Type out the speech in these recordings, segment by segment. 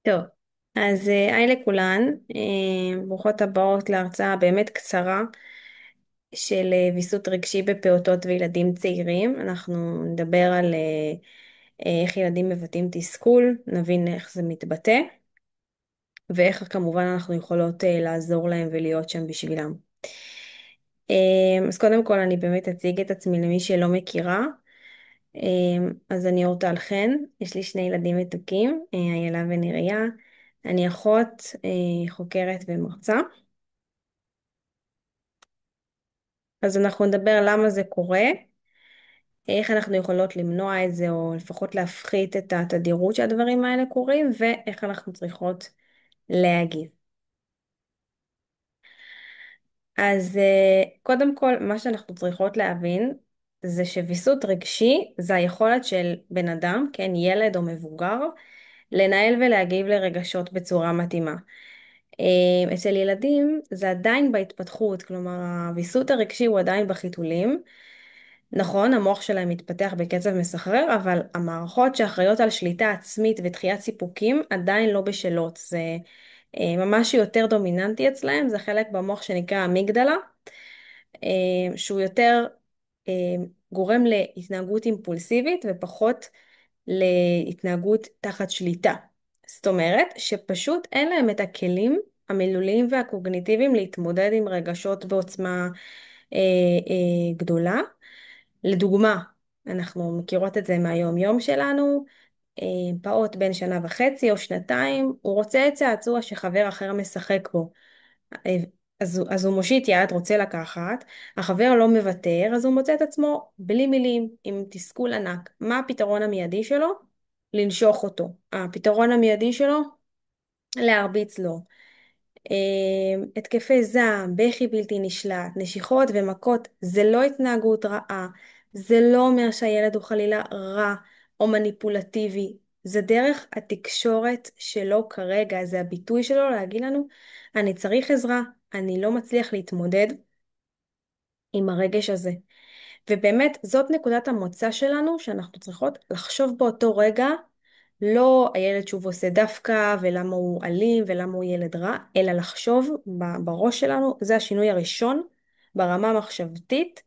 טוב, אז היי לכולן, ברוכות הבאות להרצאה באמת קצרה של ויסות רגשי בפעוטות וילדים צעירים. אנחנו נדבר על איך ילדים מבטאים תסכול, נבין איך זה מתבטא, ואיך כמובן אנחנו יכולות לעזור להם ולהיות שם בשבילם. אז קודם כל אני באמת אציג את עצמי למי שלא מכירה. אז אני אורטל חן, יש לי שני ילדים מתוקים, איילה ונריה. אני אחות, חוקרת ומרצה. אז אנחנו נדבר למה זה קורה, איך אנחנו יכולות למנוע את זה, או לפחות להפחית את התדירות שהדברים האלה קורים, ואיך אנחנו צריכות להגיב. אז קודם כל, מה שאנחנו צריכות להבין, זה שוויסות רגשי זה היכולת של בן אדם, כן, ילד או מבוגר, לנהל ולהגיב לרגשות בצורה מתאימה. אצל ילדים זה עדיין בהתפתחות, כלומר הוויסות הרגשי הוא עדיין בחיתולים. נכון, המוח שלהם מתפתח בקצב מסחרר, אבל המערכות שאחראיות על שליטה עצמית ודחיית סיפוקים עדיין לא בשלות. זה ממש יותר דומיננטי אצלהם, זה חלק במוח שנקרא אמיגדלה, שהוא יותר אה, גורם להתנהגות אימפולסיבית ופחות להתנהגות תחת שליטה. זאת אומרת שפשוט אין להם את הכלים המילוליים והקוגניטיביים להתמודד עם רגשות בעוצמה גדולה. לדוגמה, אנחנו מכירות את זה מהיום יום שלנו, פעוט בן שנה וחצי או שנתיים, הוא רוצה צעצוע שחבר אחר משחק בו. אה, אז הוא מושיט יד, רוצה לקחת, החבר לא מוותר, אז הוא מוצא את עצמו בלי מילים, עם תסכול ענק. מה הפתרון המיידי שלו? לנשוך אותו. הפתרון המיידי שלו? להרביץ לו. התקפי זעם, בכי בלתי נשלט, נשיכות ומכות, זה לא התנהגות רעה, זה לא אומר שהילד הוא חלילה רע או מניפולטיבי, זה דרך התקשורת שלו כרגע, זה הביטוי שלו להגיד לנו, אני צריך עזרה, אני לא מצליח להתמודד עם הרגש הזה. ובאמת זאת נקודת המוצא שלנו, שאנחנו צריכות לחשוב באותו רגע, לא הילד שוב עושה דווקא ולמה הוא אלים ולמה הוא ילד רע, אלא לחשוב בראש שלנו, זה השינוי הראשון ברמה המחשבתית,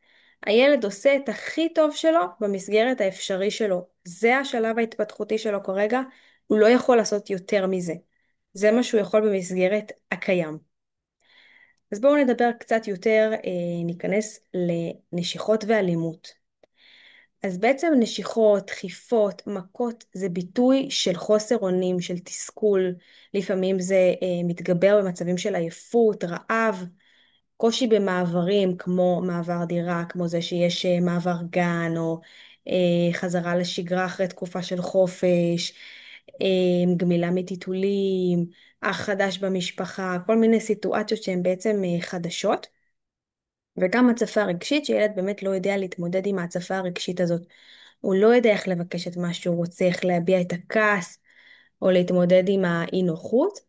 הילד עושה את הכי טוב שלו במסגרת האפשרי שלו, זה השלב ההתפתחותי שלו כרגע, הוא לא יכול לעשות יותר מזה, זה מה שהוא יכול במסגרת הקיים. אז בואו נדבר קצת יותר, ניכנס לנשיכות ואלימות. אז בעצם נשיכות, דחיפות, מכות, זה ביטוי של חוסר אונים, של תסכול. לפעמים זה מתגבר במצבים של עייפות, רעב, קושי במעברים, כמו מעבר דירה, כמו זה שיש מעבר גן, או חזרה לשגרה אחרי תקופה של חופש, גמילה מטיטולים, אח חדש במשפחה, כל מיני סיטואציות שהן בעצם חדשות. וגם הצפה רגשית, שילד באמת לא יודע להתמודד עם ההצפה הרגשית הזאת. הוא לא יודע איך לבקש את מה שהוא רוצה, איך להביע את הכעס, או להתמודד עם האי נוחות.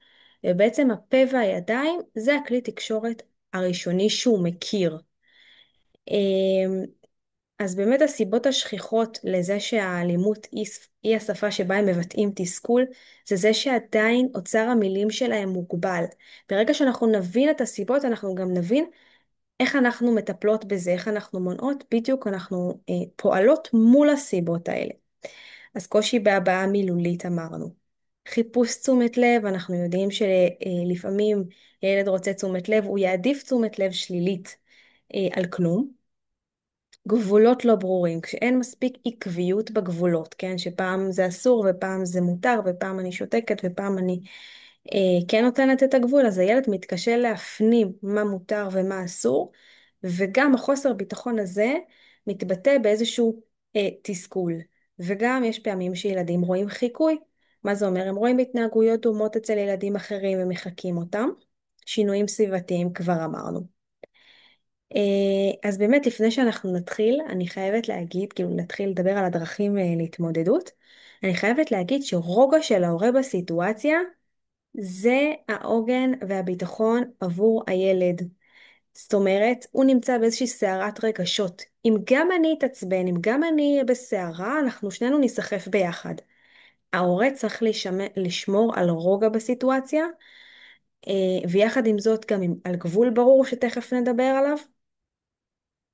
ובעצם הפה והידיים זה הכלי תקשורת הראשוני שהוא מכיר. אמ, אז באמת הסיבות השכיחות לזה שהאלימות היא השפה שבה הם מבטאים תסכול, זה שעדיין אוצר המילים שלהם מוגבל. ברגע שאנחנו נבין את הסיבות, אנחנו גם נבין איך אנחנו מטפלות בזה, איך אנחנו מונעות, בדיוק אנחנו פועלות מול הסיבות האלה. אז קושי בהבעה מילולית אמרנו. חיפוש תשומת לב, אנחנו יודעים שלפעמים ילד רוצה תשומת לב, הוא יעדיף תשומת לב שלילית על כלום. גבולות לא ברורים, כשאין מספיק עקביות בגבולות, כן? שפעם זה אסור ופעם זה מותר ופעם אני שותקת ופעם אני כן נותנת את הגבול, אז הילד מתקשה להפנים מה מותר ומה אסור, וגם החוסר ביטחון הזה מתבטא באיזשהו תסכול. וגם יש פעמים שילדים רואים חיקוי. מה זה אומר? הם רואים התנהגויות דומות אצל ילדים אחרים ומחקים אותם. שינויים סביבתיים כבר אמרנו. אז באמת לפני שאנחנו נתחיל, אני חייבת להגיד, כאילו נתחיל לדבר על הדרכים להתמודדות, אני חייבת להגיד שרוגע של ההורה בסיטואציה, זה העוגן והביטחון עבור הילד. זאת אומרת, הוא נמצא באיזושהי סערת רגשות. אם גם אני אתעצבן, אם גם אני אהיה בסערה, אנחנו שנינו ניסחף ביחד. ההורה צריך לשמור על רוגע בסיטואציה, ויחד עם זאת גם על גבול ברור שתכף נדבר עליו,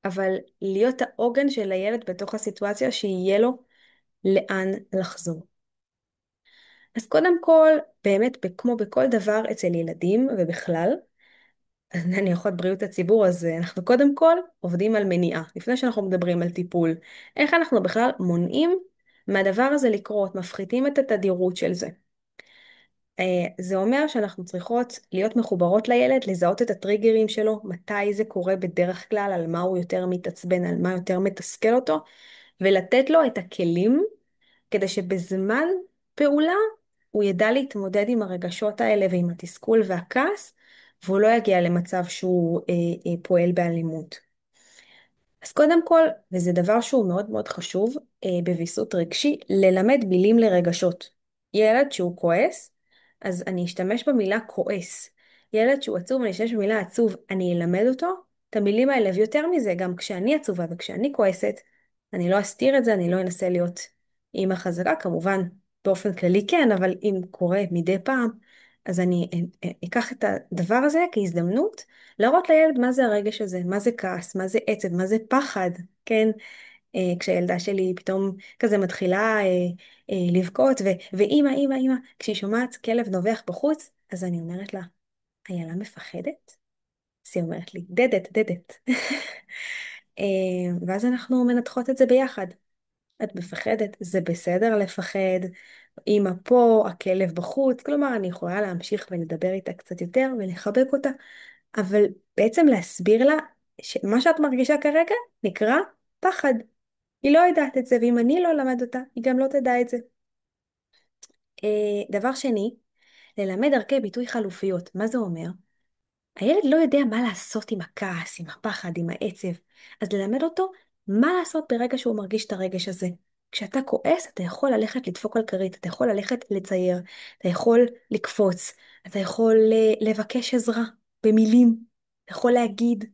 אבל להיות העוגן של הילד בתוך הסיטואציה שיהיה לו לאן לחזור. אז קודם כל, באמת, כמו בכל דבר אצל ילדים ובכלל, אני אחות בריאות הציבור, אז אנחנו קודם כל עובדים על מניעה, לפני שאנחנו מדברים על טיפול. איך אנחנו בכלל מונעים מהדבר הזה לקרות, מפחיתים את התדירות של זה. זה אומר שאנחנו צריכות להיות מחוברות לילד, לזהות את הטריגרים שלו, מתי זה קורה בדרך כלל, על מה הוא יותר מתעצבן, על מה יותר מתסכל אותו, ולתת לו את הכלים כדי שבזמן פעולה הוא ידע להתמודד עם הרגשות האלה ועם התסכול והכעס, והוא לא יגיע למצב שהוא פועל באלימות. אז קודם כל, וזה דבר שהוא מאוד מאוד חשוב בוויסות רגשי, ללמד מילים לרגשות. ילד שהוא כועס, אז אני אשתמש במילה כועס. ילד שהוא עצוב, אני אשתמש במילה עצוב, אני אלמד אותו את המילים האלה, ויותר מזה, גם כשאני עצובה וכשאני כועסת, אני לא אסתיר את זה, אני לא אנסה להיות אימא חזקה, כמובן באופן כללי כן, אבל אם קורה מדי פעם, אז אני אקח את הדבר הזה כהזדמנות להראות לילד מה זה הרגש הזה, מה זה כעס, מה זה עצב, מה זה פחד, כן? כשהילדה שלי פתאום כזה מתחילה לבכות, ואימא, אימא, אימא, כשהיא שומעת כלב נובח בחוץ, אז אני אומרת לה, איילה מפחדת? אז היא אומרת לי, דדת, דדת. ואז אנחנו מנתחות את זה ביחד. את מפחדת, זה בסדר לפחד, אמא פה, הכלב בחוץ, כלומר אני יכולה להמשיך ולדבר איתה קצת יותר ולחבק אותה, אבל בעצם להסביר לה שמה שאת מרגישה כרגע נקרא פחד. היא לא יודעת את זה, ואם אני לא אלמד אותה, היא גם לא תדע את זה. דבר שני, ללמד דרכי ביטוי חלופיות. מה זה אומר? הילד לא יודע מה לעשות עם הכעס, עם הפחד, עם העצב. אז ללמד אותו מה לעשות ברגע שהוא מרגיש את הרגש הזה. כשאתה כועס, אתה יכול ללכת לדפוק על כרית, אתה יכול ללכת לצייר, אתה יכול לקפוץ, אתה יכול לבקש עזרה במילים, אתה יכול להגיד,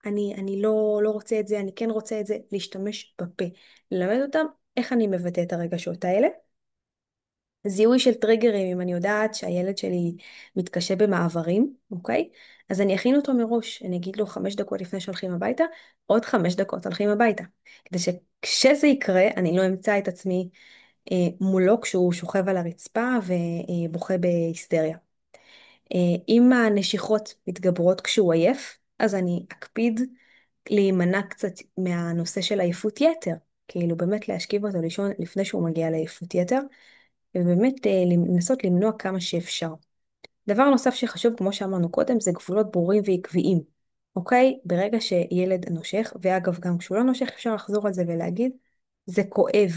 אני לא רוצה את זה, אני כן רוצה את זה, להשתמש בפה. ללמד אותם איך אני מבטא את הרגשות האלה. זיהוי של טריגרים, אם אני יודעת שהילד שלי מתקשה במעברים, אוקיי? אז אני אכין אותו מראש, אני אגיד לו 5 דקות לפני שהולכים הביתה, עוד 5 דקות הולכים הביתה. כדי שכשזה יקרה, אני לא אמצא את עצמי מולו כשהוא שוכב על הרצפה ובוכה בהיסטריה. אם הנשיכות מתגברות כשהוא עייף, אז אני אקפיד להימנע קצת מהנושא של עייפות יתר, כאילו באמת להשכיב אותו לישון לפני שהוא מגיע לעייפות יתר, ובאמת לנסות למנוע כמה שאפשר. דבר נוסף שחשוב, כמו שאמרנו קודם, זה גבולות ברורים ועקביים. אוקיי? ברגע שילד נושך, ואגב, גם כשהוא לא נושך, אפשר לחזור על זה ולהגיד, זה כואב,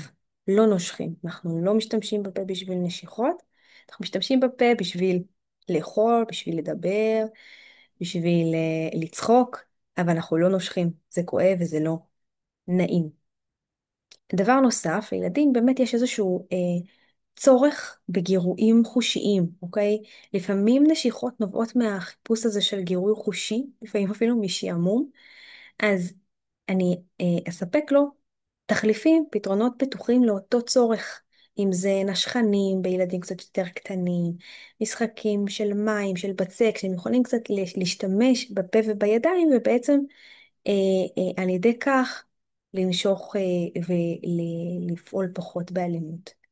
לא נושכים. אנחנו לא משתמשים בפה בשביל נשיכות, אנחנו משתמשים בפה בשביל לאכול, בשביל לדבר, בשביל לצחוק, אבל אנחנו לא נושכים. זה כואב וזה לא נעים. דבר נוסף, לילדים באמת יש איזשהו צורך בגירויים חושיים, אוקיי? לפעמים נשיכות נובעות מהחיפוש הזה של גירוי חושי, לפעמים אפילו משעמום, אז אני אספק לו תחליפים, פתרונות בטוחים לאותו צורך, אם זה נשכנים בילדים קצת יותר קטנים, משחקים של מים, של בצק, שהם יכולים קצת להשתמש בפה ובידיים, ובעצם על ידי כך לנשוך ולפעול פחות באלימות.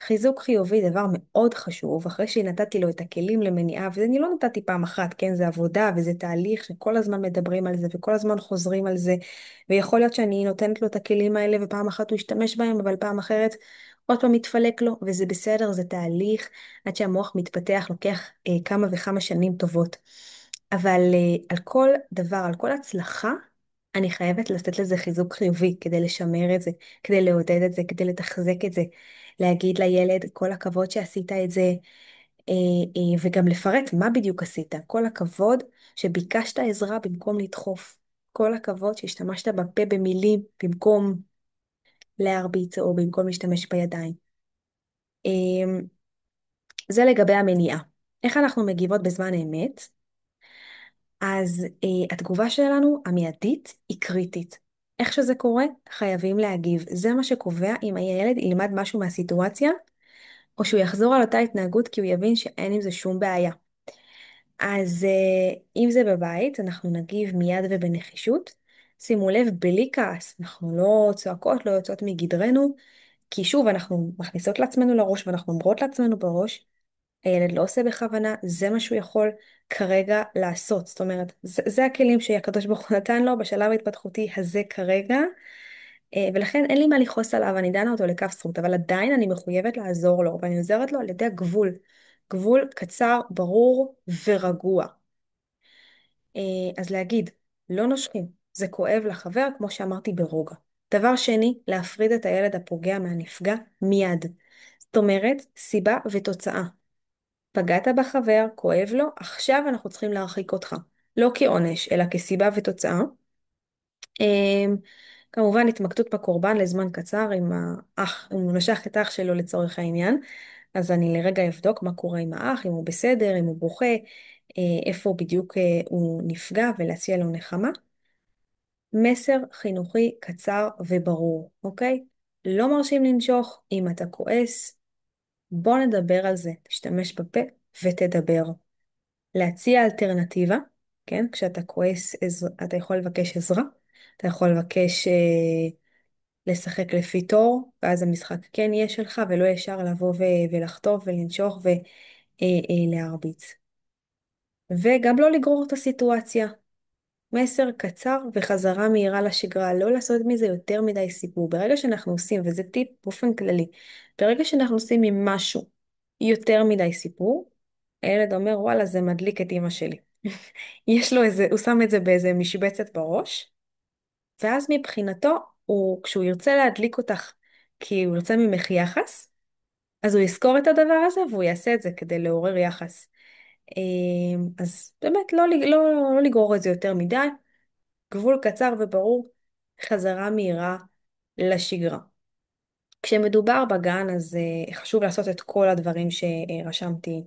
חיזוק חיובי דבר מאוד חשוב, אחרי שנתתי לו את הכלים למניעה, ואני לא נתתי פעם אחת, כן, זה עבודה וזה תהליך שכל הזמן מדברים על זה וכל הזמן חוזרים על זה, ויכול להיות שאני נותנת לו את הכלים האלה ופעם אחת הוא ישתמש בהם, אבל פעם אחרת עוד פעם מתפלק לו, וזה בסדר, זה תהליך, עד שהמוח מתפתח, לוקח כמה וכמה שנים טובות. אבל על כל דבר, על כל הצלחה, אני חייבת לתת לזה חיזוק חיובי כדי לשמר את זה, כדי לעודד את זה, כדי לתחזק את זה. להגיד לילד, כל הכבוד שעשית את זה, וגם לפרט מה בדיוק עשית. כל הכבוד שביקשת עזרה במקום לדחוף. כל הכבוד שהשתמשת בפה במילים במקום להרביץ או במקום להשתמש בידיים. אה, זה לגבי המניעה. איך אנחנו מגיבות בזמן אמת? אז התגובה שלנו המיידית היא קריטית. איך שזה קורה, חייבים להגיב. זה מה שקובע אם הילד ילמד משהו מהסיטואציה, או שהוא יחזור על אותה התנהגות כי הוא יבין שאין עם זה שום בעיה. אז אם זה בבית, אנחנו נגיב מיד ובנחישות. שימו לב, בלי כעס, אנחנו לא צועקות, לא יוצאות מגדרנו, כי שוב, אנחנו מכניסות לעצמנו לראש ואנחנו אומרות לעצמנו בראש, הילד לא עושה בכוונה, זה מה שהוא יכול כרגע לעשות. זאת אומרת, זה הכלים שהקדוש ברוך הוא נתן לו בשלב ההתפתחותי הזה כרגע, ולכן אין לי מה לכעוס עליו, אני דנה אותו לכף זכות, אבל עדיין אני מחויבת לעזור לו, ואני עוזרת לו על ידי הגבול. גבול קצר, ברור ורגוע. אז להגיד, לא נושכים, זה כואב לחבר, כמו שאמרתי ברוגע. דבר שני, להפריד את הילד הפוגע מהנפגע מיד. זאת אומרת, סיבה ותוצאה. פגעת בחבר, כואב לו, עכשיו אנחנו צריכים להרחיק אותך. לא כעונש, אלא כסיבה ותוצאה. אמ, כמובן התמקדות בקורבן לזמן קצר עם האח, אם הוא נשך את האח שלו לצורך העניין, אז אני לרגע אבדוק מה קורה עם האח, אם הוא בסדר, אם הוא בוכה, איפה בדיוק הוא נפגע ולהציע לו נחמה. מסר חינוכי קצר וברור, אוקיי? לא מרשים לנשוך, אם אתה כועס, בוא נדבר על זה, תשתמש בפה ותדבר. להציע אלטרנטיבה, כן? כשאתה כועס, אתה יכול לבקש עזרה, אתה יכול לבקש לשחק לפי תור, ואז המשחק כן יהיה שלך, ולא ישר לבוא ולחטוף ולנשוך ולהרביץ. וגם לא לגרור את הסיטואציה. מסר קצר וחזרה מהירה לשגרה, לא לעשות מזה יותר מדי סיפור. ברגע שאנחנו עושים, וזה טיפ באופן כללי, ברגע שאנחנו עושים ממשהו יותר מדי סיפור, הילד אומר, וואלה, זה מדליק את אמא שלי. יש לו איזה, הוא שם את זה באיזה משבצת בראש, ואז מבחינתו, כשהוא ירצה להדליק אותך, כי הוא ירצה ממך יחס, אז הוא יזכור את הדבר הזה, והוא יעשה את זה כדי לעורר יחס. אז באמת, לא לגרור את זה יותר מדי, גבול קצר וברור, חזרה מהירה לשגרה. כשמדובר בגן, אז חשוב לעשות את כל הדברים שרשמתי,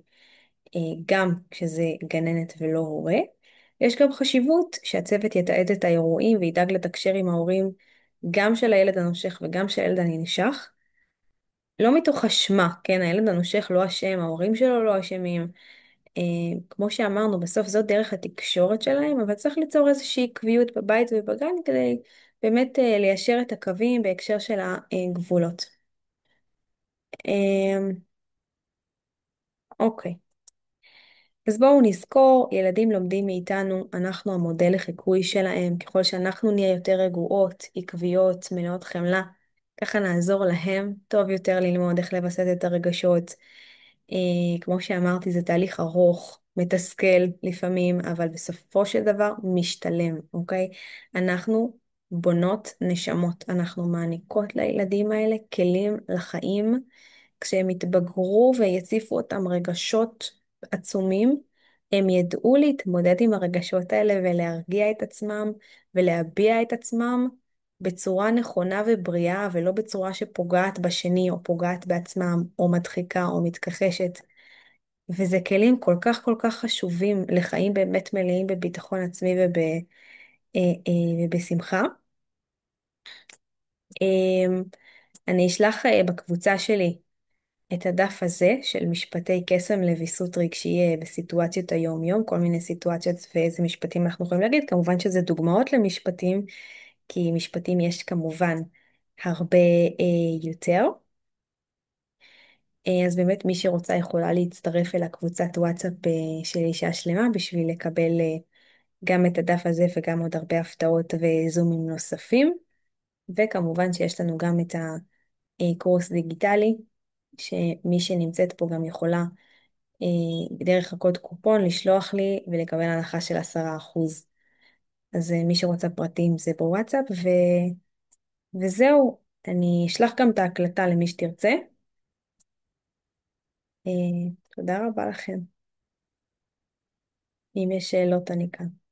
גם כשזה גננת ולא הורה. יש גם חשיבות שהצוות יתעד את האירועים וידאג לתקשר עם ההורים, גם של הילד הנושך וגם של הילד הננשך. לא מתוך אשמה, כן, הילד הנושך לא אשם, ההורים שלו לא אשמים. כמו שאמרנו, בסוף זאת דרך התקשורת שלהם, אבל צריך ליצור איזושהי קביעות בבית ובגן כדי באמת ליישר את הקווים בהקשר של הגבולות. אוקיי. אז בואו נזכור, ילדים לומדים מאיתנו, אנחנו המודל לחיקוי שלהם, ככל שאנחנו נהיה יותר רגועות, עקביות, מלאות חמלה, ככה נעזור להם טוב יותר ללמוד איך לווסת את הרגשות. כמו שאמרתי, זה תהליך ארוך, מתסכל לפעמים, אבל בסופו של דבר משתלם, אוקיי? אנחנו בונות נשמות, אנחנו מעניקות לילדים האלה כלים לחיים, כשהם יתבגרו ויציפו אותם רגשות עצומים, הם ידעו להתמודד עם הרגשות האלה ולהרגיע את עצמם ולהביע את עצמם בצורה נכונה ובריאה, ולא בצורה שפוגעת בשני או פוגעת בעצמם או מדחיקה או מתכחשת. וזה כלים כל כך כל כך חשובים לחיים באמת מלאים בביטחון עצמי ובשמחה. אני אשלח בקבוצה שלי את הדף הזה של משפטי קסם לוויסות רגשי בסיטואציות היום-יום, כל מיני סיטואציות ואיזה משפטים אנחנו יכולים להגיד. כמובן שזה דוגמאות למשפטים, כי משפטים יש כמובן הרבה יותר. אז באמת מי שרוצה יכולה להצטרף אל הקבוצת וואטסאפ של אישה שלמה בשביל לקבל גם את הדף הזה וגם עוד הרבה הפתעות וזומים נוספים. וכמובן שיש לנו גם את הקורס דיגיטלי, שמי שנמצאת פה גם יכולה דרך הקוד קופון לשלוח לי ולקבל הנחה של 10%. אז מי שרוצה פרטים זה בוואטסאפ וזהו, אני אשלח גם את ההקלטה למי שתרצה. תודה רבה לכם. אם יש שאלות אני כאן.